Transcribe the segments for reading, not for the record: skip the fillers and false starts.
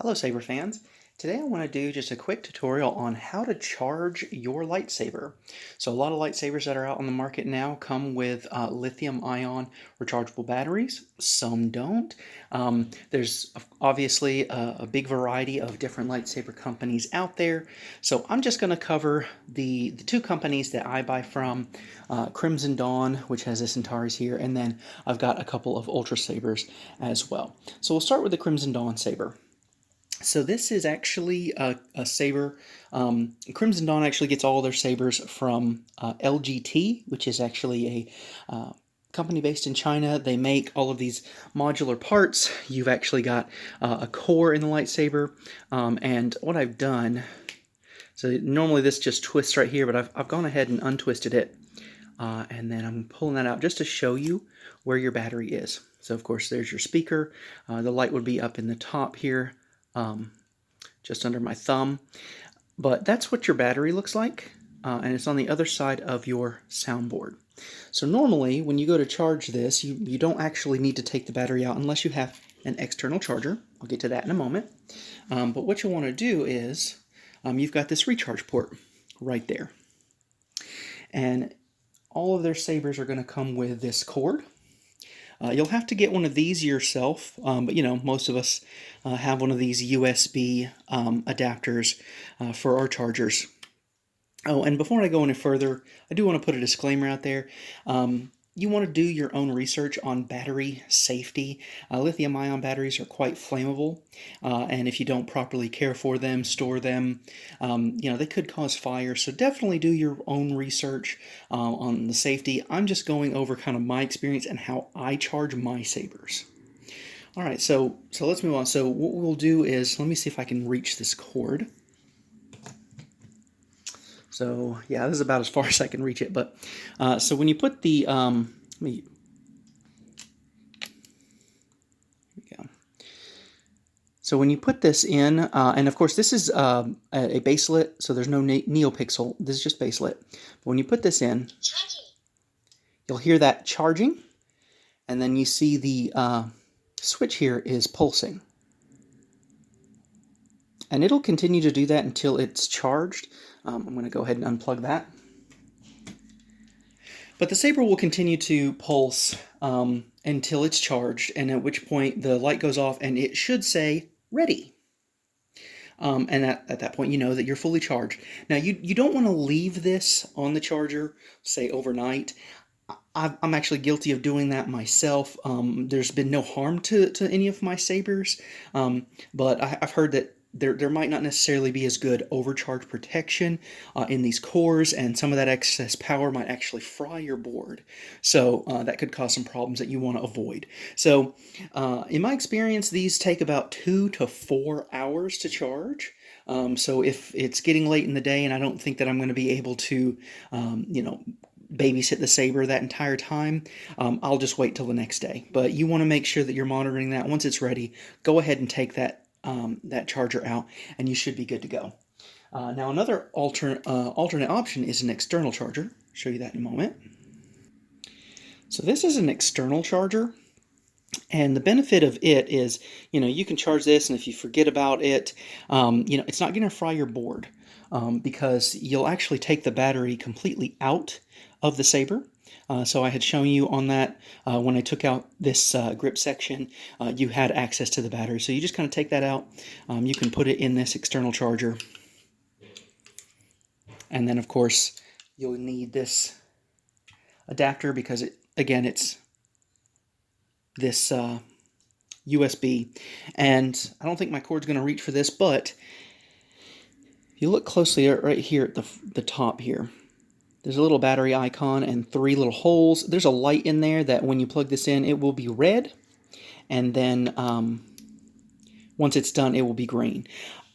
Hello Saber fans. Today I want to do just a quick tutorial on how to charge your lightsaber. So a lot of lightsabers that are out on the market now come with lithium ion rechargeable batteries. Some don't. There's obviously a big variety of different lightsaber companies out there. So I'm just going to cover the two companies that I buy from. Crimson Dawn, which has this Antares here, and then I've got a couple of Ultra Sabers as well. So we'll start with the Crimson Dawn saber. So this is actually a saber. Crimson Dawn actually gets all their sabers from LGT, which is actually a company based in China. They make all of these modular parts. You've actually got a core in the lightsaber, and what I've done. So normally this just twists right here, but I've gone ahead and untwisted it, and then I'm pulling that out just to show you where your battery is. So of course there's your speaker. The light would be up in the top here. Just under my thumb. But that's what your battery looks like, and it's on the other side of your soundboard. So normally, when you go to charge this, you don't actually need to take the battery out unless you have an external charger. I'll get to that in a moment. But what you want to do is, you've got this recharge port right there. And all of their sabers are going to come with this cord. You'll have to get one of these yourself, but you know, most of us have one of these USB adapters for our chargers. Oh, and before I go any further, I do want to put a disclaimer out there. You want to do your own research on battery safety. Lithium-ion batteries are quite flammable, and if you don't properly care for them, store them, they could cause fire. So definitely do your own research on the safety. I'm just going over kind of my experience and how I charge my sabers. All right, so let's move on. So what we'll do is, let me see if I can reach this cord. So yeah, this is about as far as I can reach it. But so when you put the here we go. So when you put this in, and of course this is a baselit, so there's no NeoPixel. This is just baselit. But when you put this in, you'll hear that charging, and then you see the switch here is pulsing. And it'll continue to do that until it's charged. I'm going to go ahead and unplug that. But the saber will continue to pulse until it's charged, and at which point the light goes off and it should say ready. And at that point, you know that you're fully charged. Now, you don't want to leave this on the charger, say overnight. I'm actually guilty of doing that myself. There's been no harm to any of my sabers, but I've heard that there might not necessarily be as good overcharge protection in these cores, and some of that excess power might actually fry your board. So that could cause some problems that you want to avoid. So in my experience, these take about 2 to 4 hours to charge. So if it's getting late in the day and I don't think that I'm going to be able to, babysit the saber that entire time, I'll just wait till the next day. But you want to make sure that you're monitoring that. Once it's ready, go ahead and take that charger out, and you should be good to go. Now another alternate option is an external charger. I'll show you that in a moment. So this is an external charger, and the benefit of it is, you can charge this, and if you forget about it, it's not going to fry your board, because you'll actually take the battery completely out of the saber. So I had shown you on that when I took out this grip section, you had access to the battery. So you just kind of take that out. You can put it in this external charger. And then, of course, you'll need this adapter because, it's this USB. And I don't think my cord's going to reach for this, but if you look closely right here at the top here, there's a little battery icon and 3 little holes. There's a light in there that when you plug this in, it will be red. And then once it's done, it will be green.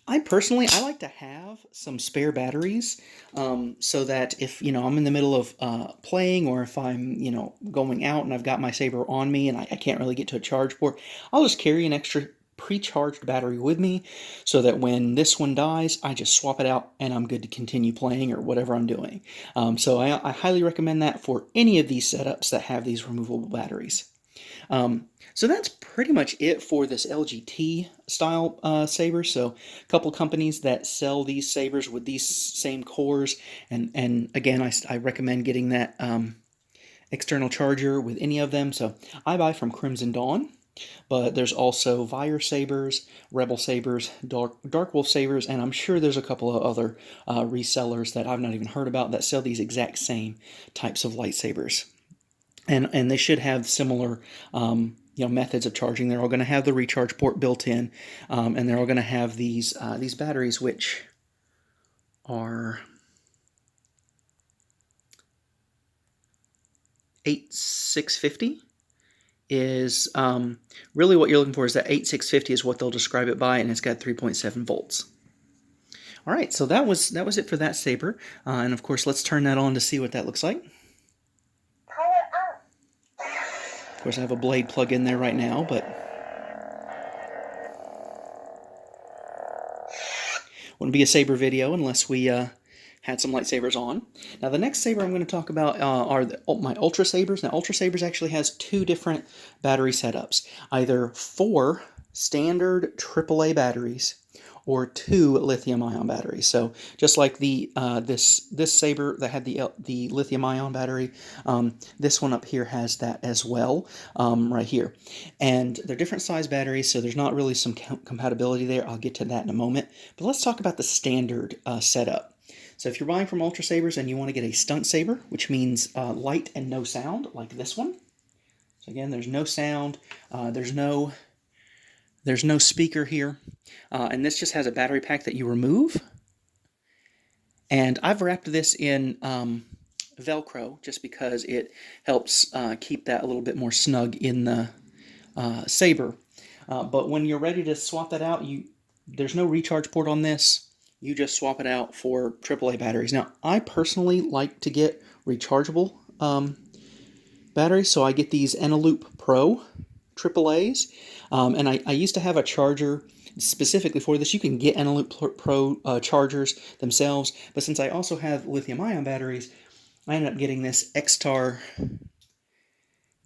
I like to have some spare batteries so that if, I'm in the middle of playing, or if I'm, going out and I've got my saber on me and I can't really get to a charge port, I'll just carry an extra pre-charged battery with me so that when this one dies, I just swap it out and I'm good to continue playing or whatever I'm doing. So I highly recommend that for any of these setups that have these removable batteries. So that's pretty much it for this LGT style saber. So a couple companies that sell these sabers with these same cores, and again, I recommend getting that external charger with any of them. So I buy from Crimson Dawn, but there's also Fire Sabers, Rebel Sabers, Dark Wolf Sabers, and I'm sure there's a couple of other resellers that I've not even heard about that sell these exact same types of lightsabers. And they should have similar methods of charging. They're all going to have the recharge port built in, and they're all going to have these batteries, which are 8650 is really what you're looking for. Is that 8650 is what they'll describe it by, and it's got 3.7 volts. All right, so that was it for that saber, and of course let's turn that on to see what that looks like. Of course, I have a blade plug in there right now, but wouldn't be a saber video unless we had some lightsabers on. Now, the next saber I'm going to talk about are my Ultra Sabers. Now, Ultra Sabers actually has two different battery setups, either 4 standard AAA batteries or 2 lithium-ion batteries. So just like the this saber that had the lithium-ion battery, this one up here has that as well, right here. And they're different size batteries, so there's not really some compatibility there. I'll get to that in a moment. But let's talk about the standard setup. So if you're buying from Ultra Sabers and you want to get a stunt saber, which means light and no sound, like this one. So again, there's no sound, there's no speaker here, and this just has a battery pack that you remove. And I've wrapped this in Velcro just because it helps keep that a little bit more snug in the saber. But when you're ready to swap that out, there's no recharge port on this. You just swap it out for AAA batteries. Now, I personally like to get rechargeable batteries, so I get these Eneloop Pro AAAs, and I used to have a charger specifically for this. You can get Eneloop Pro chargers themselves, but since I also have lithium-ion batteries, I ended up getting this X-Star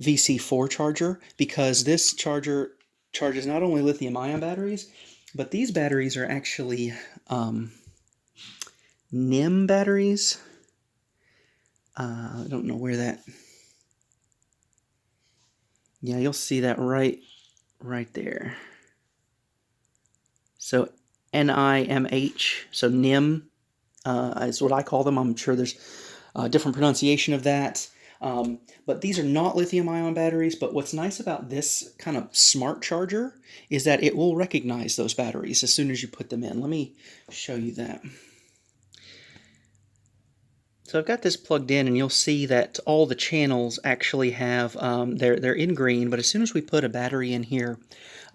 VC4 charger because this charger charges not only lithium-ion batteries, but these batteries are actually NIM batteries. I don't know where that... Yeah, you'll see that right there. So NIMH, so NIM is what I call them. I'm sure there's a different pronunciation of that. But these are not lithium-ion batteries, but what's nice about this kind of smart charger is that it will recognize those batteries as soon as you put them in. Let me show you that. So I've got this plugged in, and you'll see that all the channels actually have, they're in green, but as soon as we put a battery in here,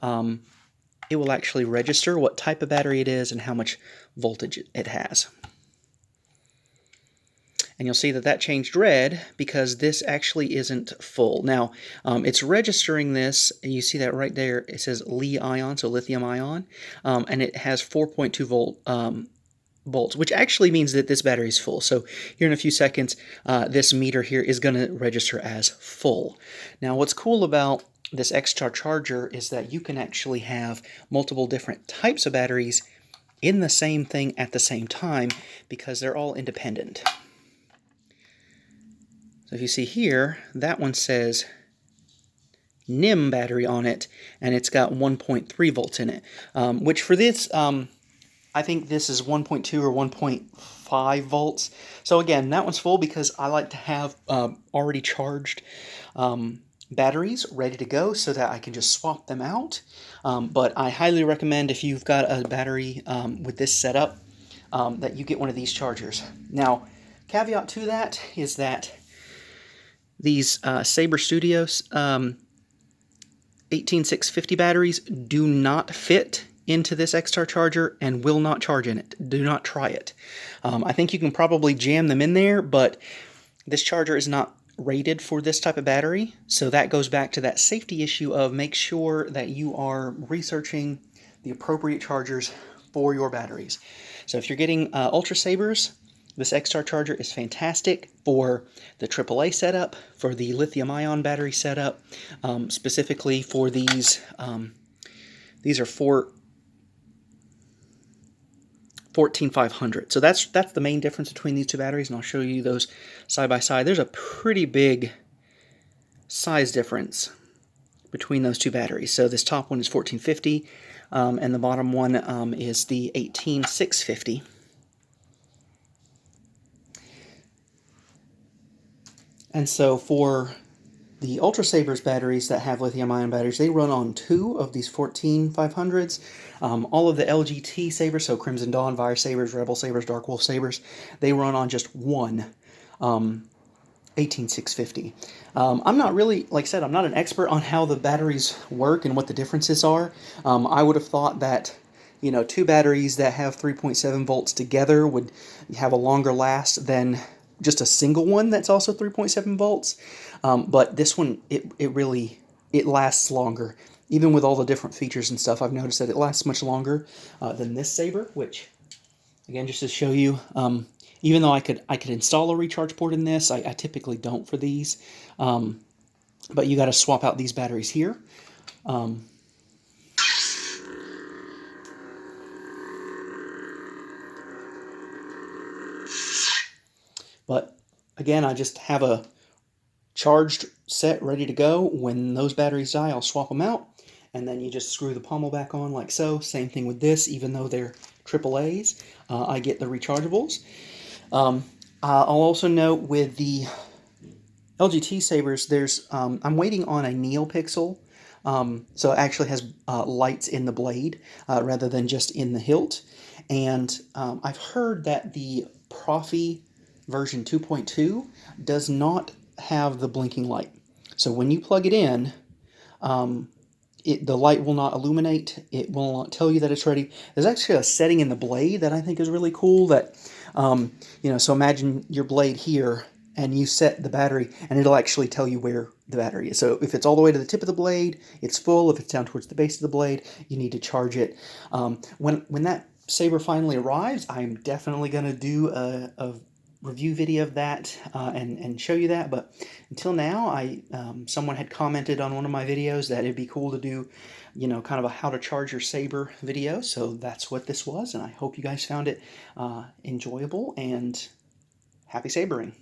it will actually register what type of battery it is and how much voltage it has. And you'll see that that changed red because this actually isn't full. Now, it's registering this, and you see that right there. It says Li-ion, so lithium-ion, and it has 4.2 volts, which actually means that this battery is full. So here in a few seconds, this meter here is going to register as full. Now, what's cool about this X-Star charger is that you can actually have multiple different types of batteries in the same thing at the same time because they're all independent. So if you see here, that one says NIM battery on it, and it's got 1.3 volts in it, which for this, I think this is 1.2 or 1.5 volts. So again, that one's full because I like to have already charged batteries ready to go so that I can just swap them out. But I highly recommend if you've got a battery with this setup that you get one of these chargers. Now, caveat to that is that these Saber Studios 18650 batteries do not fit into this X-Star charger and will not charge in it. Do not try it. I think you can probably jam them in there, but this charger is not rated for this type of battery, so that goes back to that safety issue of make sure that you are researching the appropriate chargers for your batteries. So if you're getting Ultra Sabers, This X-Star charger is fantastic for the AAA setup, for the lithium-ion battery setup, specifically for these. These are 14500. So that's the main difference between these two batteries, and I'll show you those side by side. There's a pretty big size difference between those two batteries. So this top one is 1450, and the bottom one is the 18650. And so for the Ultra Sabers batteries that have lithium-ion batteries, they run on 2 of these 14500s. All of the LGT Sabers, so Crimson Dawn, Fire Sabers, Rebel Sabers, Dark Wolf Sabers, they run on just one 18650. I'm not really, like I said, I'm not an expert on how the batteries work and what the differences are. I would have thought that, you know, 2 batteries that have 3.7 volts together would have a longer last than just a single one that's also 3.7 volts. But this one, it lasts longer. Even with all the different features and stuff, I've noticed that it lasts much longer than this Saber, which, again, just to show you, even though I could install a recharge port in this, I typically don't for these. But you got to swap out these batteries here. But again, I just have a charged set ready to go. When those batteries die, I'll swap them out, and then you just screw the pommel back on like so. Same thing with this, even though they're AAAs, I get the rechargeables. I'll also note with the LGT Sabers, there's I'm waiting on a NeoPixel, so it actually has lights in the blade rather than just in the hilt. And I've heard that the Profi version 2.2 does not have the blinking light. So when you plug it in, the light will not illuminate. It will not tell you that it's ready. There's actually a setting in the blade that I think is really cool. That you know, so imagine your blade here, and you set the battery, and it'll actually tell you where the battery is. So if it's all the way to the tip of the blade, it's full. If it's down towards the base of the blade, you need to charge it. When that Saber finally arrives, I'm definitely going to do a review video of that and show you that. But until now, someone had commented on one of my videos that it'd be cool to do, you know, kind of a how to charge your Saber video. So that's what this was, and I hope you guys found it enjoyable, and happy sabering.